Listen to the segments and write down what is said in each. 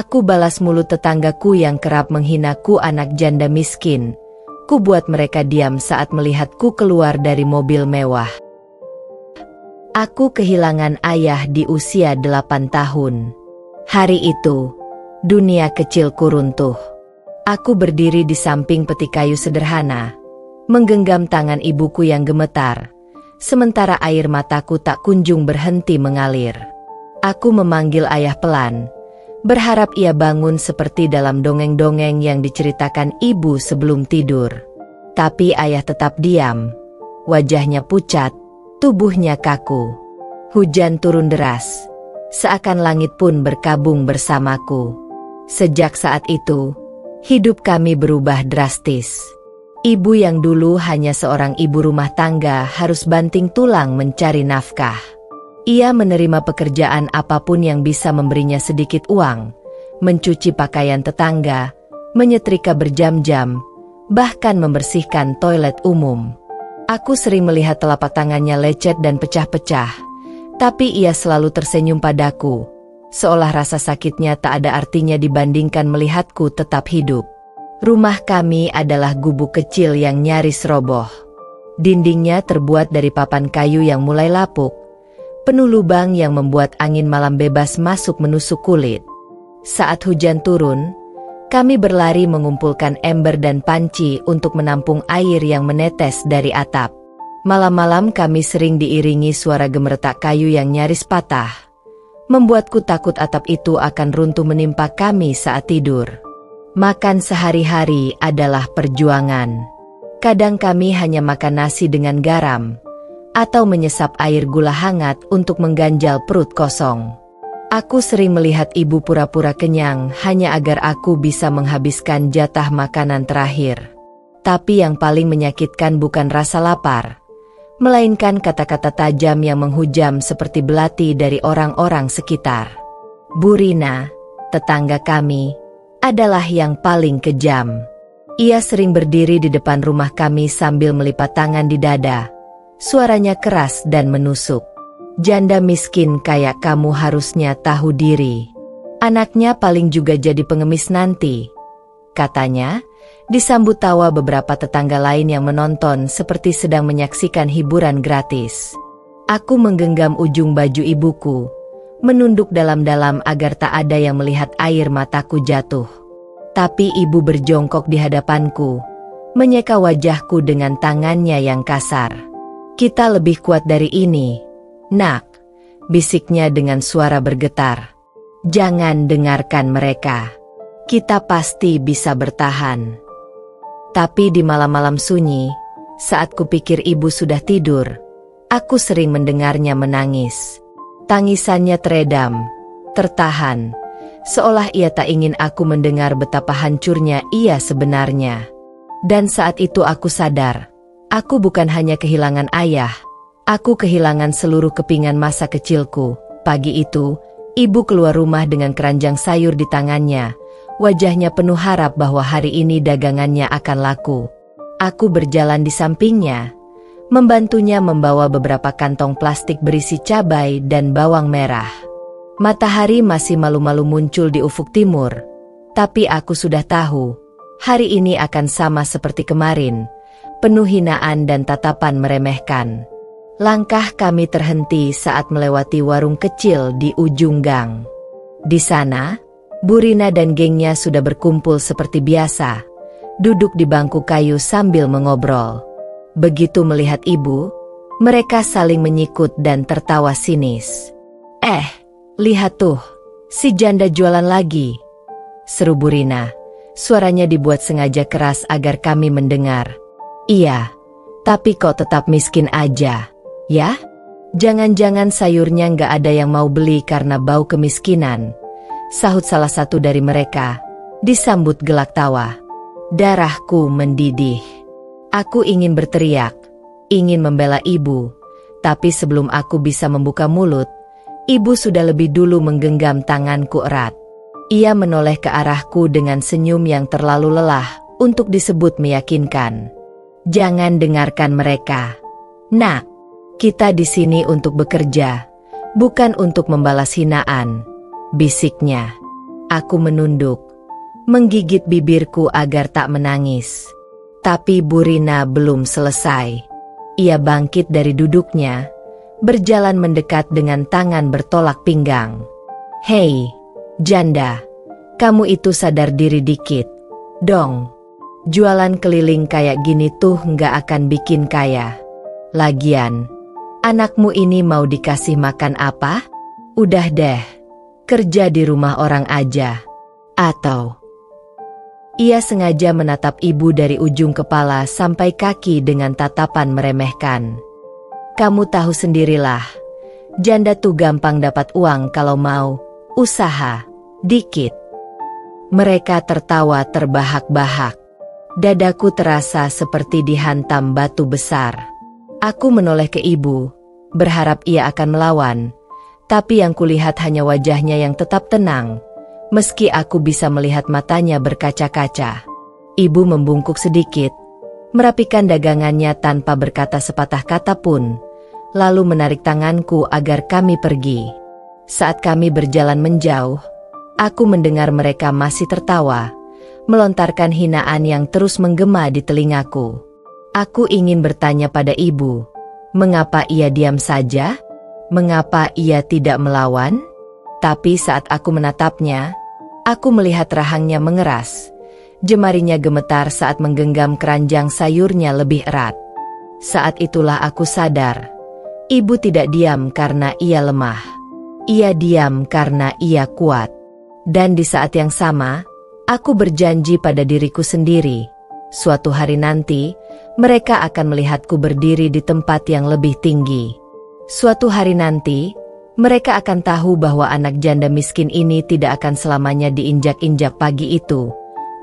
Aku balas mulut tetanggaku yang kerap menghinaku anak janda miskin. Ku buat mereka diam saat melihatku keluar dari mobil mewah. Aku kehilangan ayah di usia 8 tahun. Hari itu, dunia kecilku runtuh. Aku berdiri di samping peti kayu sederhana, menggenggam tangan ibuku yang gemetar, sementara air mataku tak kunjung berhenti mengalir. Aku memanggil ayah pelan, berharap ia bangun seperti dalam dongeng-dongeng yang diceritakan ibu sebelum tidur. Tapi ayah tetap diam, wajahnya pucat, tubuhnya kaku. Hujan turun deras, seakan langit pun berkabung bersamaku. Sejak saat itu, hidup kami berubah drastis. Ibu yang dulu hanya seorang ibu rumah tangga harus banting tulang mencari nafkah. Ia menerima pekerjaan apapun yang bisa memberinya sedikit uang, mencuci pakaian tetangga, menyetrika berjam-jam, bahkan membersihkan toilet umum. Aku sering melihat telapak tangannya lecet dan pecah-pecah, tapi ia selalu tersenyum padaku, seolah rasa sakitnya tak ada artinya dibandingkan melihatku tetap hidup. Rumah kami adalah gubuk kecil yang nyaris roboh. Dindingnya terbuat dari papan kayu yang mulai lapuk, penuh lubang yang membuat angin malam bebas masuk menusuk kulit. Saat hujan turun, kami berlari mengumpulkan ember dan panci untuk menampung air yang menetes dari atap. Malam-malam kami sering diiringi suara gemeretak kayu yang nyaris patah, membuatku takut atap itu akan runtuh menimpa kami saat tidur. Makan sehari-hari adalah perjuangan. Kadang kami hanya makan nasi dengan garam, atau menyesap air gula hangat untuk mengganjal perut kosong. Aku sering melihat ibu pura-pura kenyang hanya agar aku bisa menghabiskan jatah makanan terakhir. Tapi yang paling menyakitkan bukan rasa lapar, melainkan kata-kata tajam yang menghujam seperti belati dari orang-orang sekitar. Bu Rina, tetangga kami, adalah yang paling kejam. Ia sering berdiri di depan rumah kami sambil melipat tangan di dada. Suaranya keras dan menusuk. Janda miskin kayak kamu harusnya tahu diri. Anaknya paling juga jadi pengemis nanti, katanya, disambut tawa beberapa tetangga lain yang menonton seperti sedang menyaksikan hiburan gratis. Aku menggenggam ujung baju ibuku, menunduk dalam-dalam agar tak ada yang melihat air mataku jatuh. Tapi ibu berjongkok di hadapanku, menyeka wajahku dengan tangannya yang kasar. Kita lebih kuat dari ini, nak, bisiknya dengan suara bergetar. Jangan dengarkan mereka. Kita pasti bisa bertahan. Tapi di malam-malam sunyi, saat kupikir ibu sudah tidur, aku sering mendengarnya menangis. Tangisannya teredam, tertahan, seolah ia tak ingin aku mendengar betapa hancurnya ia sebenarnya. Dan saat itu aku sadar, aku bukan hanya kehilangan ayah, aku kehilangan seluruh kepingan masa kecilku. Pagi itu, ibu keluar rumah dengan keranjang sayur di tangannya, wajahnya penuh harap bahwa hari ini dagangannya akan laku. Aku berjalan di sampingnya, membantunya membawa beberapa kantong plastik berisi cabai dan bawang merah. Matahari masih malu-malu muncul di ufuk timur, tapi aku sudah tahu, hari ini akan sama seperti kemarin, penuh hinaan dan tatapan meremehkan. Langkah kami terhenti saat melewati warung kecil di ujung gang. Di sana, Bu Rina dan gengnya sudah berkumpul seperti biasa, duduk di bangku kayu sambil mengobrol. Begitu melihat ibu, mereka saling menyikut dan tertawa sinis. Lihat tuh, si janda jualan lagi, seru Bu Rina. Suaranya dibuat sengaja keras agar kami mendengar. Iya, tapi kok tetap miskin aja, ya? Jangan-jangan sayurnya nggak ada yang mau beli karena bau kemiskinan, sahut salah satu dari mereka, disambut gelak tawa. Darahku mendidih. Aku ingin berteriak, ingin membela ibu, tapi sebelum aku bisa membuka mulut, ibu sudah lebih dulu menggenggam tanganku erat. Ia menoleh ke arahku dengan senyum yang terlalu lelah untuk disebut meyakinkan. Jangan dengarkan mereka. Nak, kita di sini untuk bekerja, bukan untuk membalas hinaan, bisiknya. Aku menunduk, menggigit bibirku agar tak menangis. Tapi Bu Rina belum selesai. Ia bangkit dari duduknya, berjalan mendekat dengan tangan bertolak pinggang. "Hei, janda, kamu itu sadar diri dikit dong. Jualan keliling kayak gini tuh nggak akan bikin kaya. Lagian, anakmu ini mau dikasih makan apa? Udah deh, kerja di rumah orang aja." Atau ia sengaja menatap ibu dari ujung kepala sampai kaki dengan tatapan meremehkan. "Kamu tahu sendirilah, janda tuh gampang dapat uang kalau mau usaha dikit." Mereka tertawa terbahak-bahak. Dadaku terasa seperti dihantam batu besar. Aku menoleh ke ibu, berharap ia akan melawan, tapi yang kulihat hanya wajahnya yang tetap tenang. Meski aku bisa melihat matanya berkaca-kaca. Ibu membungkuk sedikit, merapikan dagangannya tanpa berkata sepatah kata pun, lalu menarik tanganku agar kami pergi. Saat kami berjalan menjauh, aku mendengar mereka masih tertawa, melontarkan hinaan yang terus menggema di telingaku. Aku ingin bertanya pada ibu, mengapa ia diam saja? Mengapa ia tidak melawan? Tapi saat aku menatapnya, aku melihat rahangnya mengeras. Jemarinya gemetar saat menggenggam keranjang sayurnya lebih erat. Saat itulah aku sadar, ibu tidak diam karena ia lemah. Ia diam karena ia kuat. Dan di saat yang sama, aku berjanji pada diriku sendiri, suatu hari nanti, mereka akan melihatku berdiri di tempat yang lebih tinggi. Suatu hari nanti, mereka akan tahu bahwa anak janda miskin ini tidak akan selamanya diinjak-injak. Pagi itu,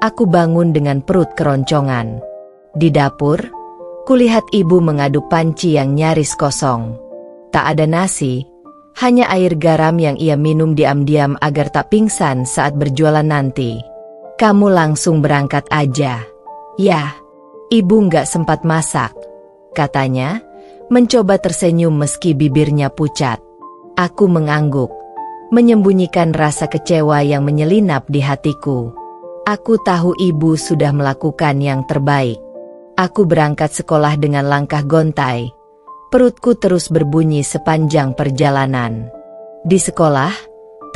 aku bangun dengan perut keroncongan. Di dapur, kulihat ibu mengaduk panci yang nyaris kosong. Tak ada nasi, hanya air garam yang ia minum diam-diam agar tak pingsan saat berjualan nanti. "Kamu langsung berangkat aja." "Ya, ibu nggak sempat masak," katanya, mencoba tersenyum meski bibirnya pucat. Aku mengangguk, menyembunyikan rasa kecewa yang menyelinap di hatiku. Aku tahu ibu sudah melakukan yang terbaik. Aku berangkat sekolah dengan langkah gontai. Perutku terus berbunyi sepanjang perjalanan. Di sekolah,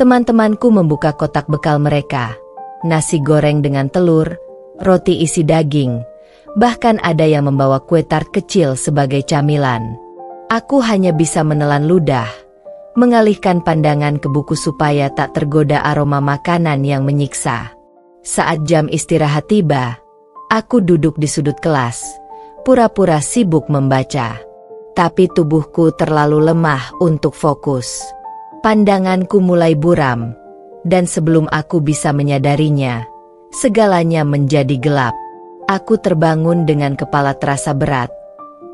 teman-temanku membuka kotak bekal mereka. Nasi goreng dengan telur, roti isi daging, bahkan ada yang membawa kue tart kecil sebagai camilan. Aku hanya bisa menelan ludah, mengalihkan pandangan ke buku supaya tak tergoda aroma makanan yang menyiksa. Saat jam istirahat tiba, aku duduk di sudut kelas, pura-pura sibuk membaca. Tapi tubuhku terlalu lemah untuk fokus. Pandanganku mulai buram, dan sebelum aku bisa menyadarinya, segalanya menjadi gelap. Aku terbangun dengan kepala terasa berat,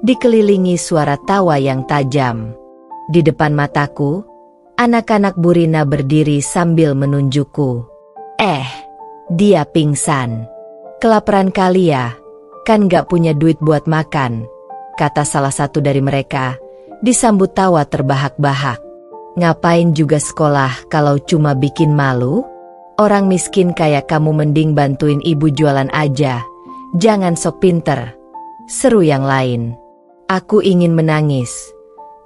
dikelilingi suara tawa yang tajam. Di depan mataku, anak-anak Bu Rina berdiri sambil menunjukku. Dia pingsan. "Kelaparan kali ya, kan gak punya duit buat makan," kata salah satu dari mereka, disambut tawa terbahak-bahak. "Ngapain juga sekolah kalau cuma bikin malu? Orang miskin kayak kamu mending bantuin ibu jualan aja, jangan sok pinter," seru yang lain. Aku ingin menangis,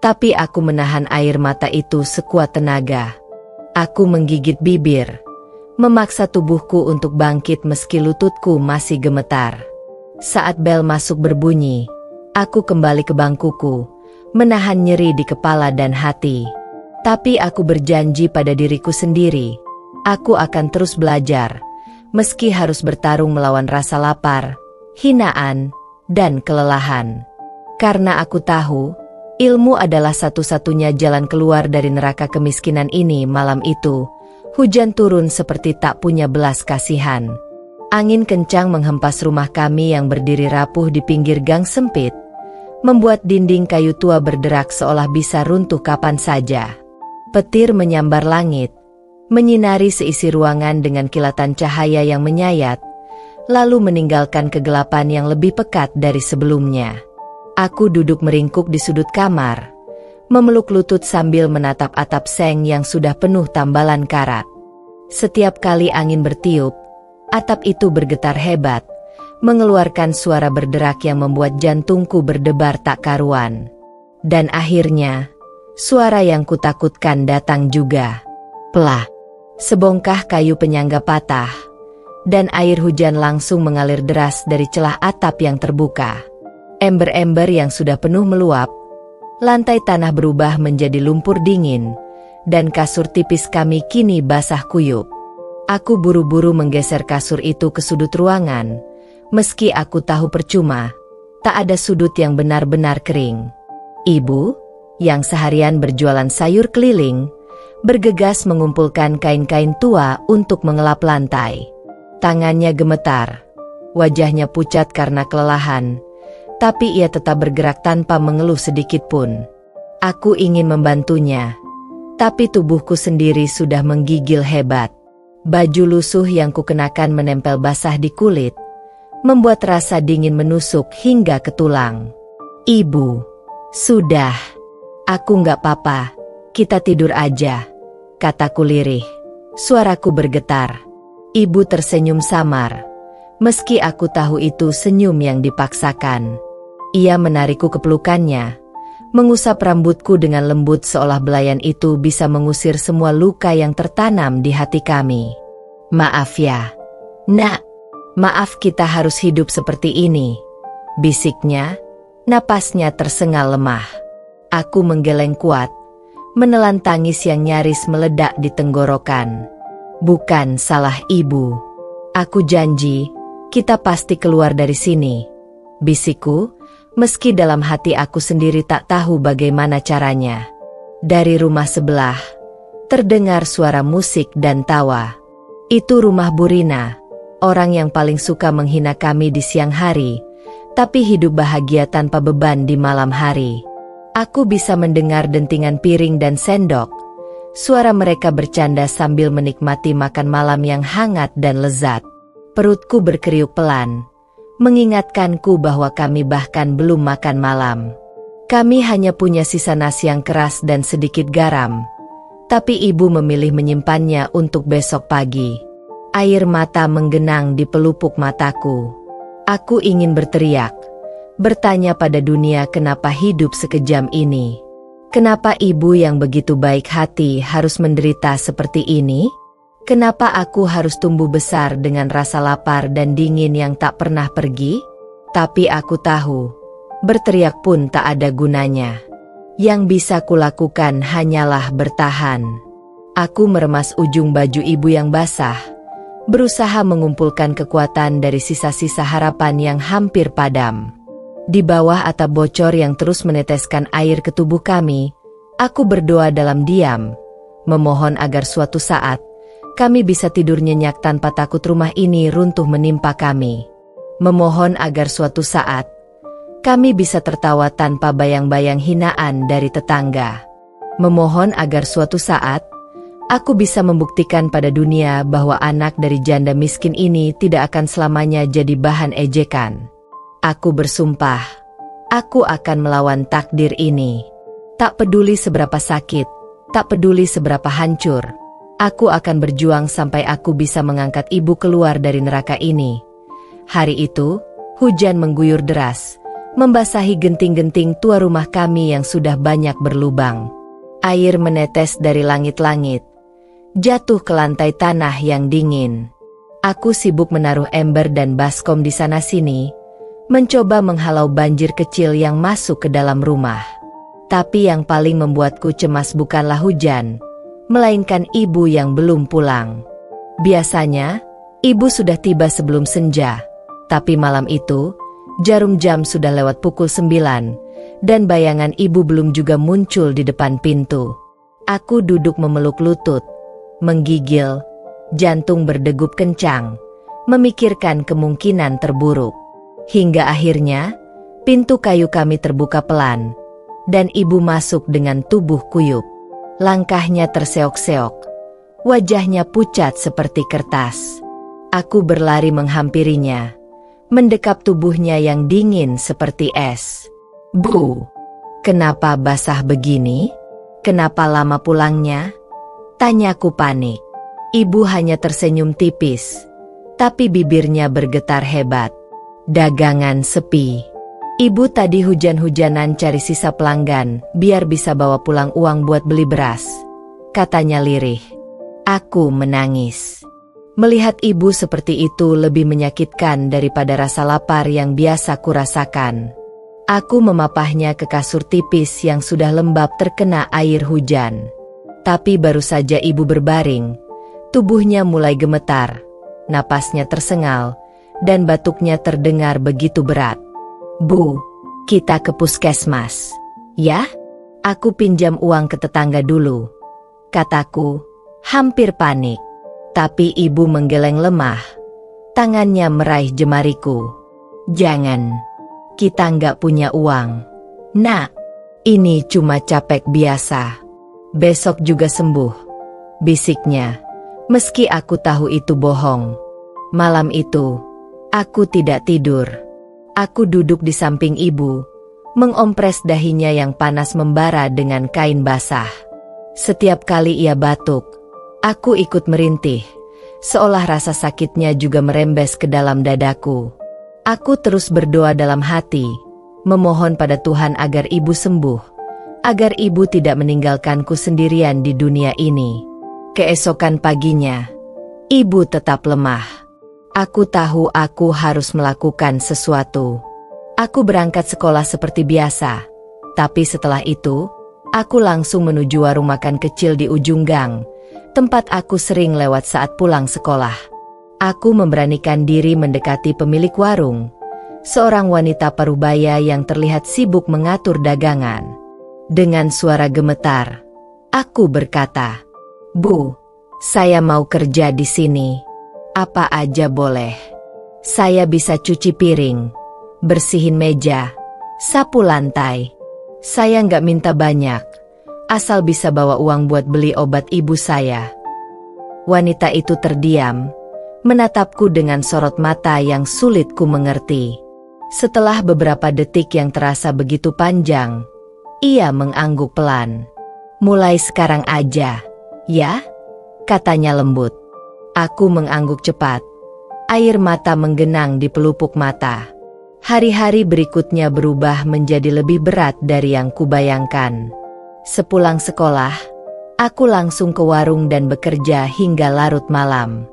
tapi aku menahan air mata itu sekuat tenaga. Aku menggigit bibir, memaksa tubuhku untuk bangkit meski lututku masih gemetar. Saat bel masuk berbunyi, aku kembali ke bangkuku, menahan nyeri di kepala dan hati. Tapi aku berjanji pada diriku sendiri, aku akan terus belajar, meski harus bertarung melawan rasa lapar, hinaan, dan kelelahan. Karena aku tahu, ilmu adalah satu-satunya jalan keluar dari neraka kemiskinan ini. Malam itu, hujan turun seperti tak punya belas kasihan. Angin kencang menghempas rumah kami yang berdiri rapuh di pinggir gang sempit, membuat dinding kayu tua berderak seolah bisa runtuh kapan saja. Petir menyambar langit, menyinari seisi ruangan dengan kilatan cahaya yang menyayat, lalu meninggalkan kegelapan yang lebih pekat dari sebelumnya. Aku duduk meringkuk di sudut kamar, memeluk lutut sambil menatap atap seng yang sudah penuh tambalan karat. Setiap kali angin bertiup, atap itu bergetar hebat, mengeluarkan suara berderak yang membuat jantungku berdebar tak karuan. Dan akhirnya, suara yang kutakutkan datang juga. Plak! Sebongkah kayu penyangga patah, dan air hujan langsung mengalir deras dari celah atap yang terbuka. Ember-ember yang sudah penuh meluap, lantai tanah berubah menjadi lumpur dingin, dan kasur tipis kami kini basah kuyup. Aku buru-buru menggeser kasur itu ke sudut ruangan, meski aku tahu percuma, tak ada sudut yang benar-benar kering. Ibu, yang seharian berjualan sayur keliling, bergegas mengumpulkan kain-kain tua untuk mengelap lantai. Tangannya gemetar, wajahnya pucat karena kelelahan, tapi ia tetap bergerak tanpa mengeluh sedikit pun. Aku ingin membantunya, tapi tubuhku sendiri sudah menggigil hebat. Baju lusuh yang kukenakan menempel basah di kulit, membuat rasa dingin menusuk hingga ke tulang. Ibu, sudah. Aku nggak apa-apa, kita tidur aja, kataku lirih. Suaraku bergetar. Ibu tersenyum samar, meski aku tahu itu senyum yang dipaksakan. Ia menarikku ke pelukannya, mengusap rambutku dengan lembut seolah belayan itu bisa mengusir semua luka yang tertanam di hati kami. Maaf ya, Nak. Maaf kita harus hidup seperti ini, bisiknya, napasnya tersengal lemah. Aku menggeleng kuat, menelan tangis yang nyaris meledak di tenggorokan. Bukan salah ibu. Aku janji, kita pasti keluar dari sini, bisikku, meski dalam hati aku sendiri tak tahu bagaimana caranya. Dari rumah sebelah, terdengar suara musik dan tawa. Itu rumah Burina, orang yang paling suka menghina kami di siang hari, tapi hidup bahagia tanpa beban di malam hari. Aku bisa mendengar dentingan piring dan sendok, suara mereka bercanda sambil menikmati makan malam yang hangat dan lezat. Perutku berkeriuk pelan, mengingatkanku bahwa kami bahkan belum makan malam. Kami hanya punya sisa nasi yang keras dan sedikit garam, tapi ibu memilih menyimpannya untuk besok pagi. Air mata menggenang di pelupuk mataku. Aku ingin berteriak, bertanya pada dunia kenapa hidup sekejam ini. Kenapa ibu yang begitu baik hati harus menderita seperti ini? Kenapa aku harus tumbuh besar dengan rasa lapar dan dingin yang tak pernah pergi? Tapi aku tahu, berteriak pun tak ada gunanya. Yang bisa kulakukan hanyalah bertahan. Aku meremas ujung baju ibu yang basah, berusaha mengumpulkan kekuatan dari sisa-sisa harapan yang hampir padam. Di bawah atap bocor yang terus meneteskan air ke tubuh kami, aku berdoa dalam diam, memohon agar suatu saat, kami bisa tidur nyenyak tanpa takut rumah ini runtuh menimpa kami. Memohon agar suatu saat, kami bisa tertawa tanpa bayang-bayang hinaan dari tetangga. Memohon agar suatu saat, aku bisa membuktikan pada dunia bahwa anak dari janda miskin ini tidak akan selamanya jadi bahan ejekan. Aku bersumpah, aku akan melawan takdir ini. Tak peduli seberapa sakit, tak peduli seberapa hancur, aku akan berjuang sampai aku bisa mengangkat ibu keluar dari neraka ini. Hari itu, hujan mengguyur deras, membasahi genting-genting tua rumah kami yang sudah banyak berlubang. Air menetes dari langit-langit, jatuh ke lantai tanah yang dingin. Aku sibuk menaruh ember dan baskom di sana-sini, mencoba menghalau banjir kecil yang masuk ke dalam rumah. Tapi yang paling membuatku cemas bukanlah hujan, melainkan ibu yang belum pulang. Biasanya, ibu sudah tiba sebelum senja, tapi malam itu, jarum jam sudah lewat pukul 9, dan bayangan ibu belum juga muncul di depan pintu. Aku duduk memeluk lutut, menggigil, jantung berdegup kencang, memikirkan kemungkinan terburuk. Hingga akhirnya, pintu kayu kami terbuka pelan, dan ibu masuk dengan tubuh kuyup. Langkahnya terseok-seok, wajahnya pucat seperti kertas. Aku berlari menghampirinya, mendekap tubuhnya yang dingin seperti es. Bu, kenapa basah begini? Kenapa lama pulangnya? Tanyaku panik. Ibu hanya tersenyum tipis, tapi bibirnya bergetar hebat. Dagangan sepi. Ibu tadi hujan-hujanan cari sisa pelanggan, biar bisa bawa pulang uang buat beli beras, katanya lirih. Aku menangis. Melihat ibu seperti itu lebih menyakitkan daripada rasa lapar yang biasa kurasakan. Aku memapahnya ke kasur tipis yang sudah lembab terkena air hujan. Tapi baru saja ibu berbaring, tubuhnya mulai gemetar, napasnya tersengal, dan batuknya terdengar begitu berat. Bu, kita ke puskesmas. Ya? Aku pinjam uang ke tetangga dulu, kataku, hampir panik. Tapi ibu menggeleng lemah. Tangannya meraih jemariku. Jangan, kita nggak punya uang. Nak, ini cuma capek biasa. Besok juga sembuh, bisiknya, meski aku tahu itu bohong. Malam itu, aku tidak tidur. Aku duduk di samping ibu, mengompres dahinya yang panas membara dengan kain basah. Setiap kali ia batuk, aku ikut merintih, seolah rasa sakitnya juga merembes ke dalam dadaku. Aku terus berdoa dalam hati, memohon pada Tuhan agar ibu sembuh, agar ibu tidak meninggalkanku sendirian di dunia ini. Keesokan paginya, ibu tetap lemah. Aku tahu aku harus melakukan sesuatu. Aku berangkat sekolah seperti biasa, tapi setelah itu, aku langsung menuju warung makan kecil di ujung gang, tempat aku sering lewat saat pulang sekolah. Aku memberanikan diri mendekati pemilik warung, seorang wanita parubaya yang terlihat sibuk mengatur dagangan. Dengan suara gemetar, aku berkata, "Bu, saya mau kerja di sini. Apa aja boleh. Saya bisa cuci piring, bersihin meja, sapu lantai. Saya nggak minta banyak, asal bisa bawa uang buat beli obat ibu saya." Wanita itu terdiam, menatapku dengan sorot mata yang sulit ku mengerti. Setelah beberapa detik yang terasa begitu panjang, ia mengangguk pelan. "Mulai sekarang aja, ya?" katanya lembut. Aku mengangguk cepat. Air mata menggenang di pelupuk mata. Hari-hari berikutnya berubah menjadi lebih berat dari yang kubayangkan. Sepulang sekolah, aku langsung ke warung dan bekerja hingga larut malam.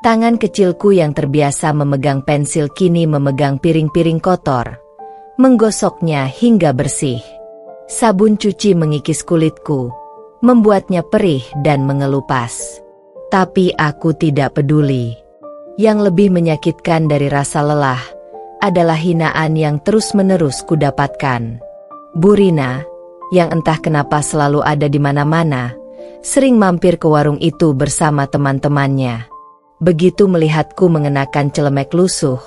Tangan kecilku yang terbiasa memegang pensil kini memegang piring-piring kotor, menggosoknya hingga bersih. Sabun cuci mengikis kulitku, membuatnya perih dan mengelupas. Tapi aku tidak peduli. Yang lebih menyakitkan dari rasa lelah adalah hinaan yang terus-menerus kudapatkan. Bu Rina, yang entah kenapa selalu ada di mana-mana, sering mampir ke warung itu bersama teman-temannya. Begitu melihatku mengenakan celemek lusuh,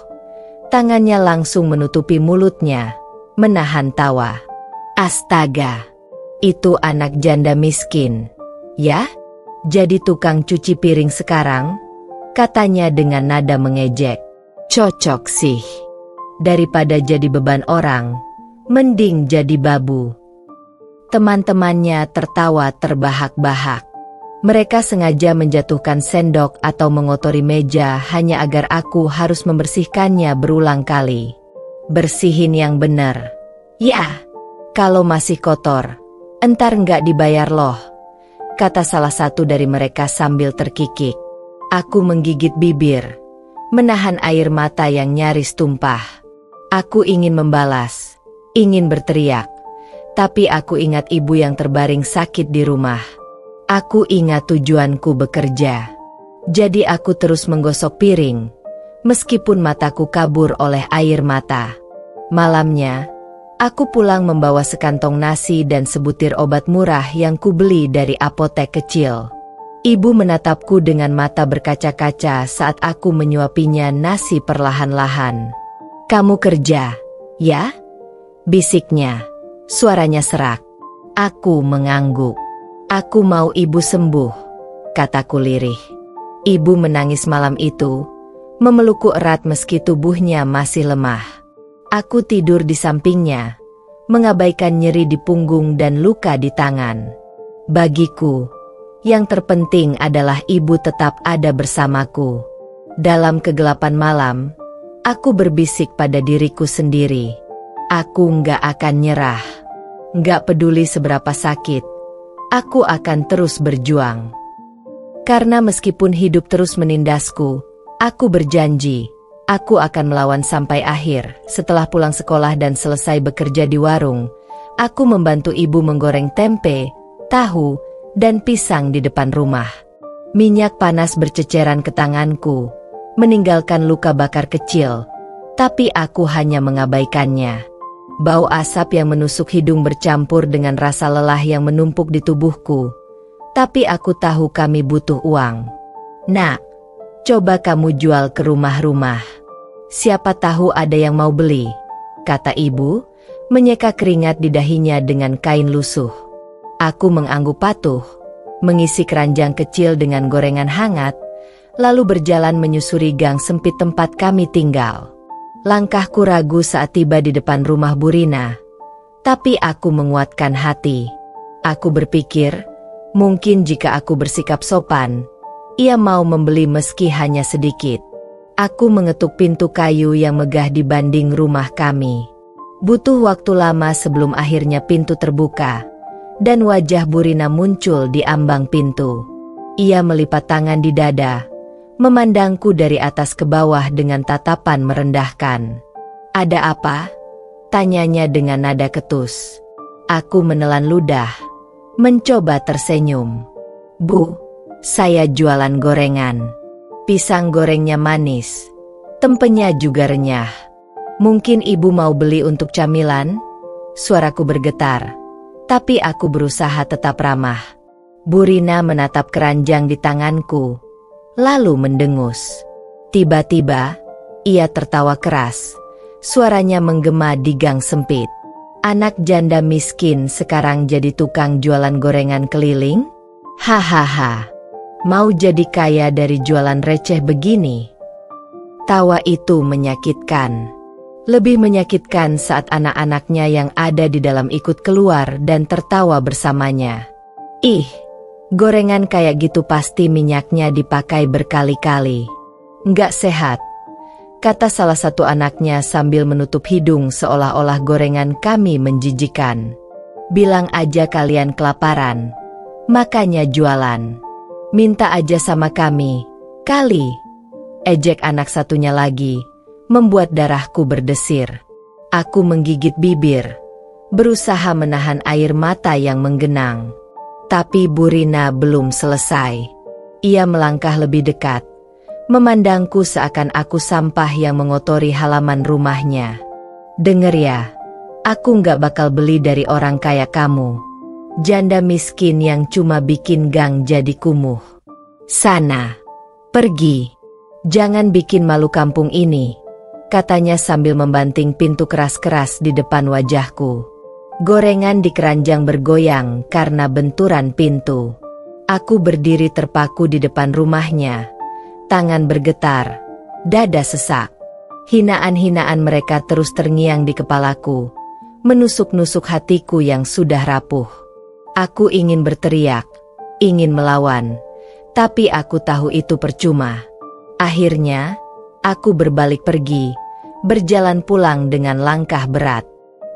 tangannya langsung menutupi mulutnya, menahan tawa. "Astaga, itu anak janda miskin, ya? Jadi tukang cuci piring sekarang?" katanya dengan nada mengejek. "Cocok sih. Daripada jadi beban orang, mending jadi babu." Teman-temannya tertawa terbahak-bahak. Mereka sengaja menjatuhkan sendok atau mengotori meja hanya agar aku harus membersihkannya berulang kali. "Bersihin yang bener. Ya, kalau masih kotor, entar nggak dibayar loh," kata salah satu dari mereka sambil terkikik. Aku menggigit bibir, menahan air mata yang nyaris tumpah. Aku ingin membalas, ingin berteriak, tapi aku ingat ibu yang terbaring sakit di rumah. Aku ingat tujuanku bekerja. Jadi aku terus menggosok piring, meskipun mataku kabur oleh air mata. Malamnya, aku pulang membawa sekantong nasi dan sebutir obat murah yang kubeli dari apotek kecil. Ibu menatapku dengan mata berkaca-kaca saat aku menyuapinya nasi perlahan-lahan. "Kamu kerja, ya?" bisiknya. Suaranya serak. Aku mengangguk. "Aku mau ibu sembuh," kataku lirih. Ibu menangis malam itu, memelukku erat meski tubuhnya masih lemah. Aku tidur di sampingnya, mengabaikan nyeri di punggung dan luka di tangan. Bagiku, Yang terpenting adalah ibu tetap ada bersamaku. Dalam kegelapan malam, aku berbisik pada diriku sendiri. Aku nggak akan nyerah. Nggak peduli seberapa sakit, aku akan terus berjuang. Karena meskipun hidup terus menindasku, aku berjanji, aku akan melawan sampai akhir. Setelah pulang sekolah dan selesai bekerja di warung, aku membantu ibu menggoreng tempe, tahu, dan pisang di depan rumah. Minyak panas berceceran ke tanganku, meninggalkan luka bakar kecil, tapi aku hanya mengabaikannya. Bau asap yang menusuk hidung bercampur dengan rasa lelah yang menumpuk di tubuhku. Tapi aku tahu kami butuh uang. Nak, coba kamu jual ke rumah-rumah. Siapa tahu ada yang mau beli, kata ibu, menyeka keringat di dahinya dengan kain lusuh. Aku mengangguk patuh, mengisi keranjang kecil dengan gorengan hangat, lalu berjalan menyusuri gang sempit tempat kami tinggal. Langkahku ragu saat tiba di depan rumah Bu Rina, tapi aku menguatkan hati. Aku berpikir, mungkin jika aku bersikap sopan, ia mau membeli meski hanya sedikit. Aku mengetuk pintu kayu yang megah dibanding rumah kami. Butuh waktu lama sebelum akhirnya pintu terbuka, dan wajah Bu Rina muncul di ambang pintu. Ia melipat tangan di dada, memandangku dari atas ke bawah dengan tatapan merendahkan. "Ada apa?" tanyanya dengan nada ketus. Aku menelan ludah, mencoba tersenyum. "Bu, saya jualan gorengan. Pisang gorengnya manis, tempenya juga renyah. Mungkin ibu mau beli untuk camilan?" Suaraku bergetar, tapi aku berusaha tetap ramah. Bu Rina menatap keranjang di tanganku, lalu mendengus. Tiba-tiba, ia tertawa keras. Suaranya menggema di gang sempit. "Anak janda miskin sekarang jadi tukang jualan gorengan keliling? Hahaha, mau jadi kaya dari jualan receh begini?" Tawa itu menyakitkan. Lebih menyakitkan saat anak-anaknya yang ada di dalam ikut keluar dan tertawa bersamanya. "Ih, gorengan kayak gitu pasti minyaknya dipakai berkali-kali. Nggak sehat," kata salah satu anaknya sambil menutup hidung seolah-olah gorengan kami menjijikan. "Bilang aja kalian kelaparan, makanya jualan. Minta aja sama kami, kali," ejek anak satunya lagi, membuat darahku berdesir. Aku menggigit bibir, berusaha menahan air mata yang menggenang. Tapi Bu Rina belum selesai. Ia melangkah lebih dekat, memandangku seakan aku sampah yang mengotori halaman rumahnya. "Denger ya, aku nggak bakal beli dari orang kaya kamu. Janda miskin yang cuma bikin gang jadi kumuh. Sana, pergi. Jangan bikin malu kampung ini," katanya sambil membanting pintu keras-keras di depan wajahku. Gorengan di keranjang bergoyang karena benturan pintu. Aku berdiri terpaku di depan rumahnya, tangan bergetar, dada sesak. Hinaan-hinaan mereka terus terngiang di kepalaku, menusuk-nusuk hatiku yang sudah rapuh. Aku ingin berteriak, ingin melawan, tapi aku tahu itu percuma. Akhirnya, aku berbalik pergi, berjalan pulang dengan langkah berat.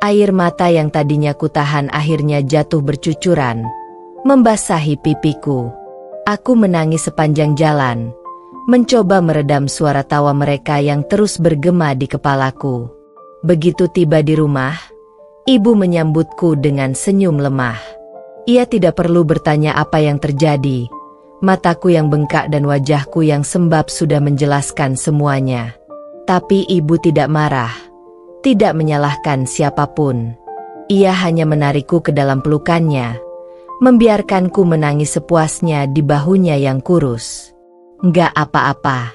Air mata yang tadinya kutahan akhirnya jatuh bercucuran, membasahi pipiku. Aku menangis sepanjang jalan, mencoba meredam suara tawa mereka yang terus bergema di kepalaku. Begitu tiba di rumah, ibu menyambutku dengan senyum lemah. Ia tidak perlu bertanya apa yang terjadi. Mataku yang bengkak dan wajahku yang sembab sudah menjelaskan semuanya. Tapi ibu tidak marah, tidak menyalahkan siapapun. Ia hanya menarikku ke dalam pelukannya, membiarkanku menangis sepuasnya di bahunya yang kurus. "Nggak apa-apa,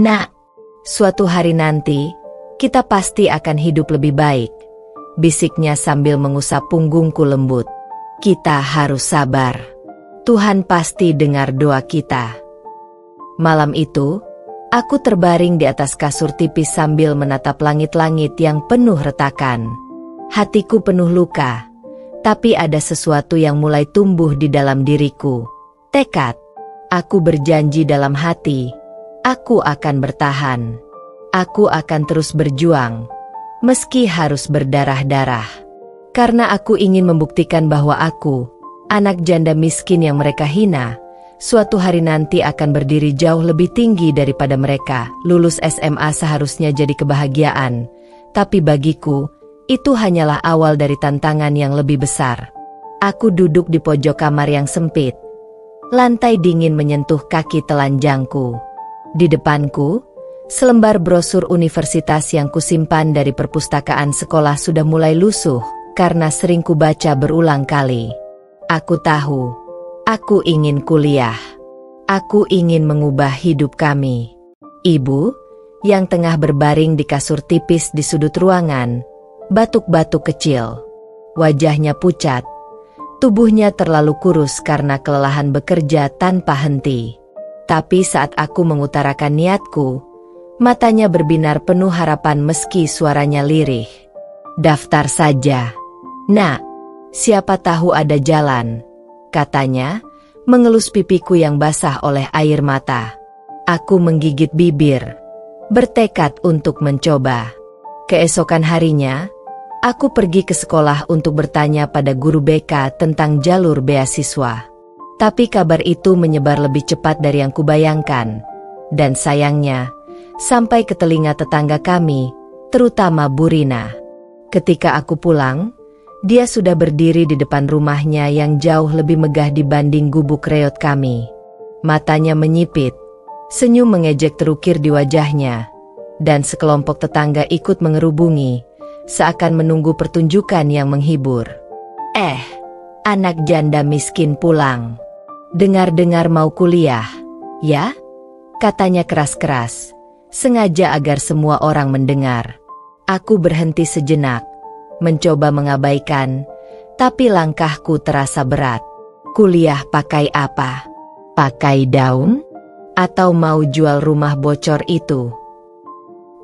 Nak. Suatu hari nanti, kita pasti akan hidup lebih baik," bisiknya sambil mengusap punggungku lembut. "Kita harus sabar. Tuhan pasti dengar doa kita." Malam itu, aku terbaring di atas kasur tipis sambil menatap langit-langit yang penuh retakan. Hatiku penuh luka, tapi ada sesuatu yang mulai tumbuh di dalam diriku. Tekad. Aku berjanji dalam hati, aku akan bertahan. Aku akan terus berjuang, meski harus berdarah-darah. Karena aku ingin membuktikan bahwa aku, anak janda miskin yang mereka hina, suatu hari nanti akan berdiri jauh lebih tinggi daripada mereka. Lulus SMA seharusnya jadi kebahagiaan, tapi bagiku, itu hanyalah awal dari tantangan yang lebih besar. Aku duduk di pojok kamar yang sempit. Lantai dingin menyentuh kaki telanjangku. Di depanku, selembar brosur universitas yang kusimpan dari perpustakaan sekolah sudah mulai lusuh karena sering kubaca berulang kali. Aku tahu, aku ingin kuliah. Aku ingin mengubah hidup kami. Ibu, yang tengah berbaring di kasur tipis di sudut ruangan, batuk-batuk kecil. Wajahnya pucat. Tubuhnya terlalu kurus karena kelelahan bekerja tanpa henti. Tapi saat aku mengutarakan niatku, matanya berbinar penuh harapan meski suaranya lirih. Daftar saja. Nak, siapa tahu ada jalan, katanya, mengelus pipiku yang basah oleh air mata. Aku menggigit bibir, bertekad untuk mencoba. Keesokan harinya, aku pergi ke sekolah untuk bertanya pada guru BK tentang jalur beasiswa. Tapi kabar itu menyebar lebih cepat dari yang kubayangkan. Dan sayangnya, sampai ke telinga tetangga kami, terutama Bu Rina. Ketika aku pulang, dia sudah berdiri di depan rumahnya yang jauh lebih megah dibanding gubuk reot kami. Matanya menyipit, senyum mengejek terukir di wajahnya, dan sekelompok tetangga ikut mengerubungi, seakan menunggu pertunjukan yang menghibur. Anak janda miskin pulang. Dengar-dengar mau kuliah, ya? Katanya keras-keras, sengaja agar semua orang mendengar. Aku berhenti sejenak, mencoba mengabaikan, tapi langkahku terasa berat. Kuliah pakai apa? Pakai daun? Atau mau jual rumah bocor itu?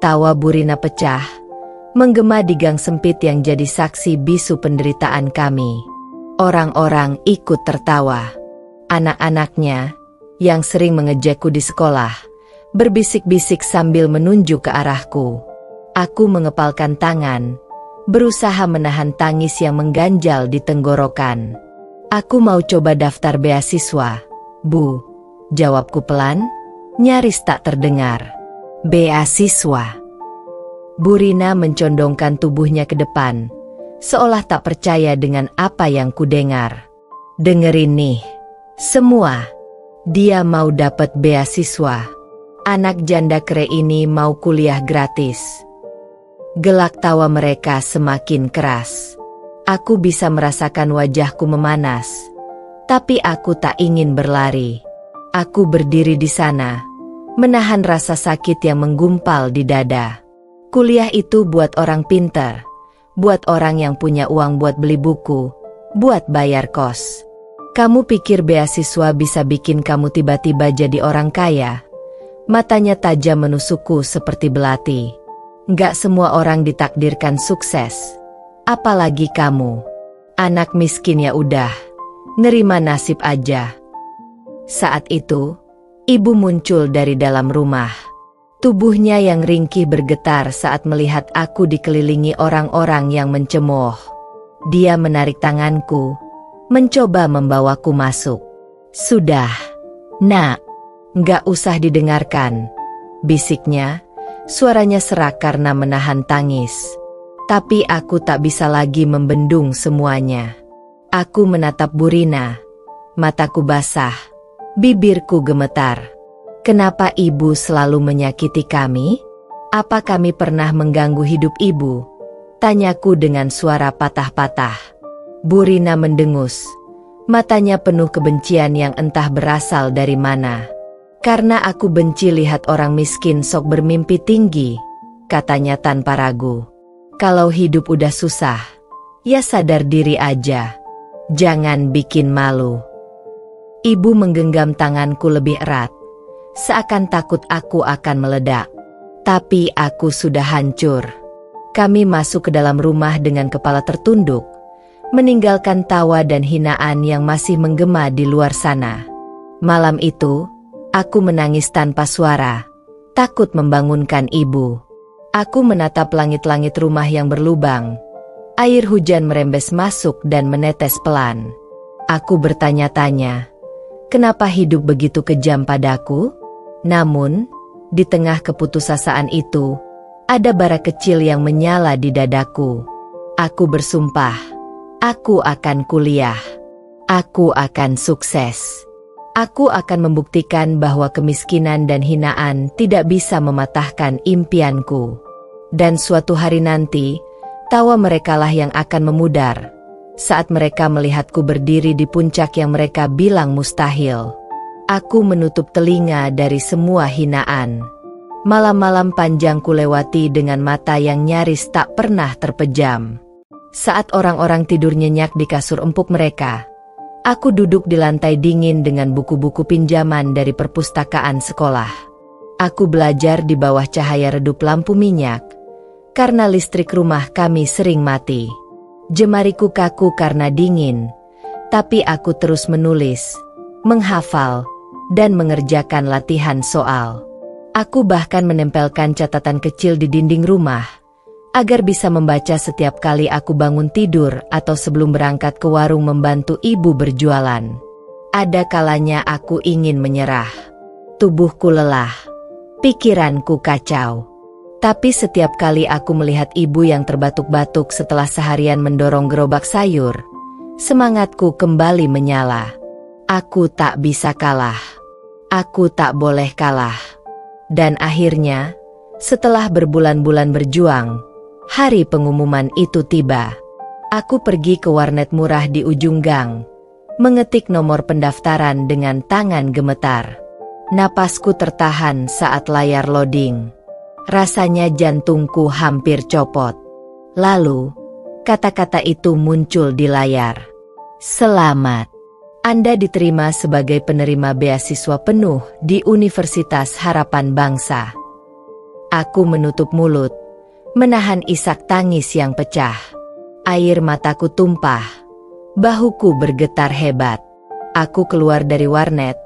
Tawa Bu Rina pecah, menggema di gang sempit yang jadi saksi bisu penderitaan kami. Orang-orang ikut tertawa. Anak-anaknya, yang sering mengejekku di sekolah, berbisik-bisik sambil menunjuk ke arahku. Aku mengepalkan tangan, berusaha menahan tangis yang mengganjal di tenggorokan. Aku mau coba daftar beasiswa, Bu. Jawabku pelan, nyaris tak terdengar. Beasiswa. Bu Rina mencondongkan tubuhnya ke depan, seolah tak percaya dengan apa yang kudengar. Dengerin nih, semua. Dia mau dapat beasiswa. Anak janda kere ini mau kuliah gratis. Gelak tawa mereka semakin keras. Aku bisa merasakan wajahku memanas. Tapi aku tak ingin berlari. Aku berdiri di sana, menahan rasa sakit yang menggumpal di dada. Kuliah itu buat orang pintar, buat orang yang punya uang buat beli buku, buat bayar kos. Kamu pikir beasiswa bisa bikin kamu tiba-tiba jadi orang kaya? Matanya tajam menusukku seperti belati. Nggak semua orang ditakdirkan sukses. Apalagi kamu. Anak miskin ya udah, nerima nasib aja. Saat itu, ibu muncul dari dalam rumah. Tubuhnya yang ringkih bergetar saat melihat aku dikelilingi orang-orang yang mencemooh. Dia menarik tanganku, mencoba membawaku masuk. Sudah, Nak, nggak usah didengarkan, bisiknya, suaranya serak karena menahan tangis. Tapi aku tak bisa lagi membendung semuanya. Aku menatap Bu Rina, mataku basah, bibirku gemetar. Kenapa ibu selalu menyakiti kami? Apa kami pernah mengganggu hidup ibu? Tanyaku dengan suara patah-patah. Bu Rina mendengus. Matanya penuh kebencian yang entah berasal dari mana. Karena aku benci lihat orang miskin sok bermimpi tinggi, katanya tanpa ragu. Kalau hidup udah susah, ya sadar diri aja. Jangan bikin malu. Ibu menggenggam tanganku lebih erat, seakan takut aku akan meledak. Tapi aku sudah hancur. Kami masuk ke dalam rumah dengan kepala tertunduk, meninggalkan tawa dan hinaan yang masih menggema di luar sana. Malam itu, aku menangis tanpa suara, takut membangunkan ibu. Aku menatap langit-langit rumah yang berlubang. Air hujan merembes masuk dan menetes pelan. Aku bertanya-tanya, kenapa hidup begitu kejam padaku? Namun, di tengah keputusasaan itu, ada bara kecil yang menyala di dadaku. Aku bersumpah, aku akan kuliah. Aku akan sukses. Aku akan membuktikan bahwa kemiskinan dan hinaan tidak bisa mematahkan impianku. Dan suatu hari nanti, tawa merekalah yang akan memudar, saat mereka melihatku berdiri di puncak yang mereka bilang mustahil. Aku menutup telinga dari semua hinaan. Malam-malam panjang kulewati dengan mata yang nyaris tak pernah terpejam. Saat orang-orang tidur nyenyak di kasur empuk mereka, aku duduk di lantai dingin dengan buku-buku pinjaman dari perpustakaan sekolah. Aku belajar di bawah cahaya redup lampu minyak, karena listrik rumah kami sering mati. Jemariku kaku karena dingin, tapi aku terus menulis, menghafal, dan mengerjakan latihan soal. Aku bahkan menempelkan catatan kecil di dinding rumah, agar bisa membaca setiap kali aku bangun tidur atau sebelum berangkat ke warung membantu ibu berjualan. Ada kalanya aku ingin menyerah. Tubuhku lelah, pikiranku kacau. Tapi setiap kali aku melihat ibu yang terbatuk-batuk setelah seharian mendorong gerobak sayur, semangatku kembali menyala. Aku tak bisa kalah. Aku tak boleh kalah. Dan akhirnya, setelah berbulan-bulan berjuang, hari pengumuman itu tiba. Aku pergi ke warnet murah di ujung gang, mengetik nomor pendaftaran dengan tangan gemetar. Napasku tertahan saat layar loading. Rasanya jantungku hampir copot. Lalu, kata-kata itu muncul di layar. Selamat. Anda diterima sebagai penerima beasiswa penuh di Universitas Harapan Bangsa. Aku menutup mulut, menahan isak tangis yang pecah. Air mataku tumpah, bahuku bergetar hebat. Aku keluar dari warnet,